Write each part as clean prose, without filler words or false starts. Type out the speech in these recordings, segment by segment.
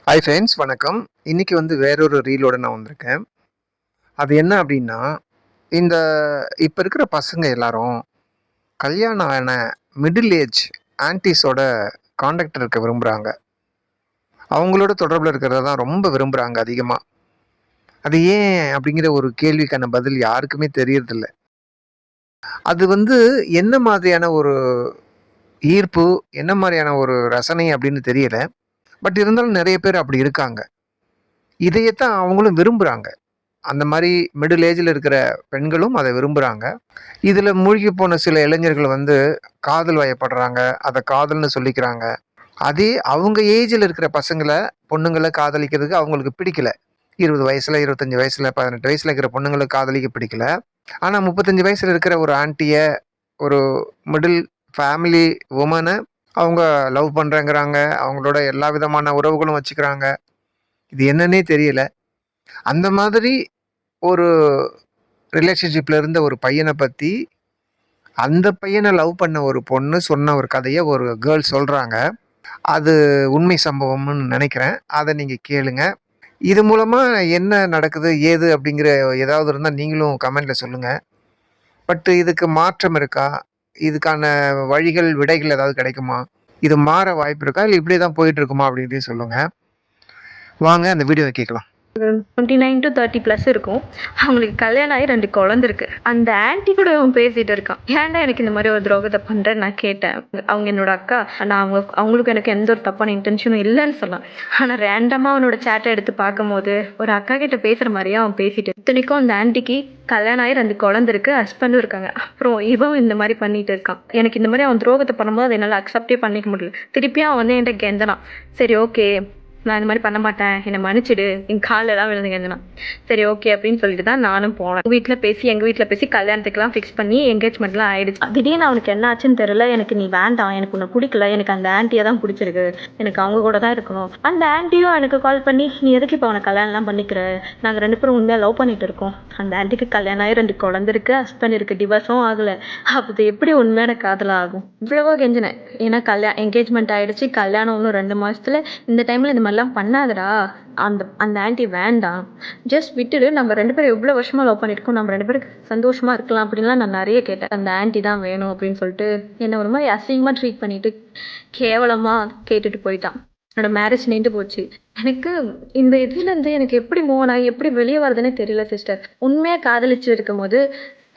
Hi friends, வணக்கம். இன்னைக்கு வேறொரு ரீலோட நான் வந்திருக்கேன். அது என்ன அப்படின்னா, இந்த இப்ப இருக்கிற பசங்க எல்லாரும் கல்யாணம் ஆன மிடில் ஏஜ் ஆன்டீஸோட கான்டாக்ட் இருக்க விரும்புறாங்க. அவங்களோட தொடர்புல இருக்கிறத தான் ரொம்ப விரும்புறாங்க அதிகமா. அது ஏன் அப்படிங்கிற ஒரு கேள்விக்கான பதில் யாருக்குமே தெரியறதில்ல. அது என்ன மாதிரியான ஒரு ஈர்ப்பு, என்ன மாரியான ஒரு ரசனை அப்படின்னு தெரியல. பட் இருந்தாலும் நெறைய பேர் அப்படி இருக்காங்க. இதையத்தான் அவங்களும் விரும்புறாங்க. அந்த மாரி மிடில் ஏஜ்ல இருக்கிற பெண்களும் அத விரும்புறாங்க. இதுல மூழ்கி போன சில இளைஞர்கள் காதல் வயப்படுறாங்க. அத காதல்னு சொல்லிக்கிறாங்க. அதே அவங்க ஏஜ்ல இருக்கிற பொண்ணுங்கள காதலிக்கிறதுக்கு அவங்களுக்கு பிடிக்கல. 20 வயசுல, 25 வயசுல, 18 வயசுல இருக்கிற பொண்ணுங்கள காதலிக்க பிடிக்கல. ஆனா 35 வயசுல இருக்கிற ஒரு ஆன்டிய, ஒரு மிடில் ஃபேமிலி வுமன அவங்க லவ் பண்றேங்கிறாங்க. அவங்களோட எல்லா விதமான உறவுகளும் வச்சுக்கிறாங்க. இது என்னன்னே தெரியல. அந்த மாதிரி ஒரு ரிலேஷன்ஷிப்ல இருந்த ஒரு பையன பத்தி, அந்த பையன லவ் பண்ண ஒரு பொண்ணு சொன்ன ஒரு கதைய ஒரு கேர்ள் சொல்றாங்க. அது உண்மை சம்பவம்னு நெனைக்கிறேன். அத நீங்க கேளுங்க. இது மூலமா என்ன நடக்குது? ஏது? அப்படிங்கிற ஏதாவது இருந்தா நீங்களும் கமெண்ட்ல சொல்லுங்க. பட் இதுக்கு மாற்றம் இருக்கா? இதுக்கான வழிகள், விடைகள் ஏதாவது கிடைக்குமா? இது மாற வாய்ப்பு இருக்கா? இல்ல இப்படியே தான் போயிட்டு இருக்குமா? அப்படின்றதையும் சொல்லுங்க. வாங்க அந்த வீடியோவ கேட்கலாம். 29 to 30 ப்ளஸ் இருக்கும். அவங்களுக்கு கல்யாணம் ஆகி 2 குழந்தை இருக்கு. அந்த ஆன்டி கூட அவன் பேசிட்டு இருக்கான். ஏன்டா எனக்கு இந்த மாதிரி ஒரு துரோகத்தை பண்றேன்னு நான் கேட்டேன். அவங்க என்னோட அக்கா. ஆனா அவங்களுக்கு எனக்கு எந்த ஒரு தப்பான இன்டென்ஷனும் இல்லைன்னு சொல்லலாம். ஆனா ரேண்டமா அவனோட சேட்டை எடுத்து பார்க்கும்போது ஒரு அக்கா கிட்ட பேசுற மாதிரியே அவன் பேசிட்டு, இத்தனைக்கும் அந்த ஆன்டிக்கு கல்யாணம் ஆகி 2 குழந்தை இருக்கு, ஹஸ்பண்டும் இருக்காங்க. அப்புறம் இவன் இந்த மாதிரி பண்ணிட்டு இருக்கான். எனக்கு இந்த மாதிரி அவன் துரோகத்தை பண்ணும்போது அதை என்னால் அக்செப்டே பண்ணிக்க முடியல. திருப்பியும் அவன் என்கிட்ட கெந்தனான். சரி, ஓகே, நான் இந்த மாதிரி பண்ண மாட்டேன், என்னை மன்னிச்சிடு, என் காலில் தான் விழுந்து கெஞ்சினான். சரி, ஓகே அப்படின்னு சொல்லிட்டு தான் நானும் போனேன். எங்கள் வீட்டில் பேசி கல்யாணத்துக்குலாம் ஃபிக்ஸ் பண்ணி என்கேஜ்மெண்ட்லாம் ஆயிடுச்சு. திடீர்னு அவனுக்கு என்ன ஆச்சுன்னு தெரியல. எனக்கு நீ வேண்டாம், எனக்கு உன்னை பிடிக்கல, எனக்கு அந்த ஆன்ட்டியை தான் பிடிச்சிருக்கு, எனக்கு அவங்க கூட தான் இருக்கணும். அந்த ஆன்ட்டியும் எனக்கு கால் பண்ணி, நீ எதுக்கு இப்போ அவனை கல்யாணம்லாம் பண்ணிக்கிற, நாங்கள் 2 பேரும் உண்மையாக லவ் பண்ணிட்டு இருக்கோம், அந்த ஆன்ட்டிக்கு கல்யாணம் ஆகி 2 குழந்தை இருக்கு, ஹஸ்பண்ட் இருக்குது, டிவோர்ஸும் ஆகலை, அது எப்படி உண்மையான காதலாக ஆகும்? இவ்வளவோ கெஞ்சினேன். ஏன்னா என்கேஜ்மெண்ட் ஆகிடுச்சு, கல்யாணம் இன்னும் 2 மாதத்துல, இந்த டைமில் இந்த மாதிரிலாம் பண்ணாதடா, அந்த அந்த ஆன்ட்டி வேண்டாம், ஜஸ்ட் விட்டுடு, நம்ம 2 பேரும் எவ்வளோ வருஷமாக லவ் பண்ணியிருக்கோம், நம்ம 2 பேரும் சந்தோஷமாக இருக்கலாம் அப்படின்லாம் நான் நிறைய கேட்டேன். அந்த ஆன்ட்டி தான் வேணும் அப்படின்னு சொல்லிட்டு என்னை ஒரு மாதிரி அசிங்கமாக ட்ரீட் பண்ணிட்டு கேவலமாக கேட்டுட்டு போயிட்டான். என்னோட மேரேஜ் நின்று போச்சு. எனக்கு இந்த இதுலேருந்து எனக்கு எப்படி மூவ் ஆகி எப்படி வெளியே வரதுன்னே தெரியல சிஸ்டர். உண்மையாக காதலிச்சு இருக்கும் போது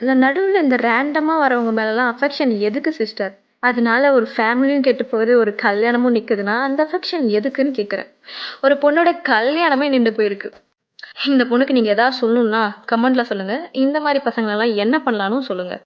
இந்த நடுவில் இந்த ரேண்டமாக வரவங்க மேலெலாம் அஃபெக்ஷன் எதுக்கு சிஸ்டர்? அதனால ஒரு ஃபேமிலியும் கெட்டு போகுது, ஒரு கல்யாணமும் நிற்குதுன்னா அந்த அஃபெக்ஷன் எதுக்குன்னு கேட்குறேன். ஒரு பொண்ணோட கல்யாணமே நின்று போயிருக்கு. இந்த பொண்ணுக்கு நீங்கள் எதாவது சொல்லணும்னா கமெண்ட்ல சொல்லுங்கள். இந்த மாதிரி பசங்களெல்லாம் என்ன பண்ணலான்னு சொல்லுங்கள்.